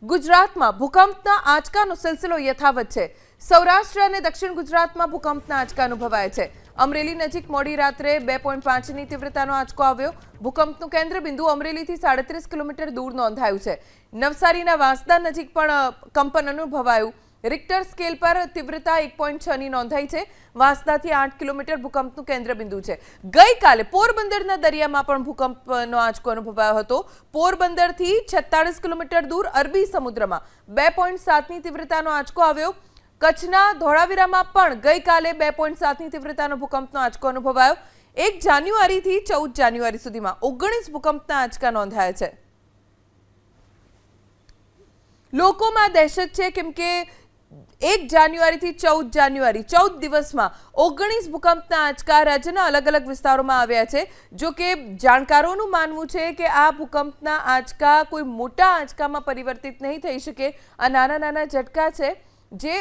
ગુજરાતમાં ભૂકંપના આંચકાનો સિલસિલો યથાવત છે। સૌરાષ્ટ્ર અને દક્ષિણ ગુજરાતમાં ભૂકંપના આંચકા અનુભવાય છે। અમરેલી નજીક મોડી રાત્રે 2.5ની તીવ્રતાનો આંચકો આવ્યો। ભૂકંપનું કેન્દ્રબિંદુ અમરેલીથી 37 કિલોમીટર દૂર નોંધાયું છે। નવસારીના વાંસદા નજીક પણ કંપન અનુભવાયું। रिक्टर स्केल पर तीव्रता 1.6 नोंधाई है। वांसदाथी 8 किलोमीटर भूकंपનું કેન્દ્રબિંદુ છે। ગઈકાલે પોરબંદરના દરિયામાં પણ ભૂકંપનો આંચકો અનુભવાયો હતો। પોરબંદરથી 46 કિલોમીટર દૂર અરબી સમુદ્રમાં 2.7ની તીવ્રતાનો આંચકો આવ્યો। કચ્છના ધોળાવીરામાં પણ ગઈકાલે 2.7ની તીવ્રતાનો ભૂકંપનો આંચકો અનુભવાયો। 1 જાન્યુઆરીથી 14 જાન્યુઆરી સુધીમાં 19 ભૂકંપના આંચકા નોંધાયા છે। લોકોમાં દહેશત છે કેમ કે 1 જાન્યુઆરીથી 14 જાન્યુઆરી 14 દિવસમાં 19 ભૂકંપના આંચકા રાજ્યના અલગ અલગ વિસ્તારોમાં આવ્યા છે। જો કે જાણકારોનું માનવું છે કે આ ભૂકંપના આંચકા કોઈ મોટા આંચકામાં પરિવર્તિત નહીં થઈ શકે। આ નાના નાના ઝટકા છે જે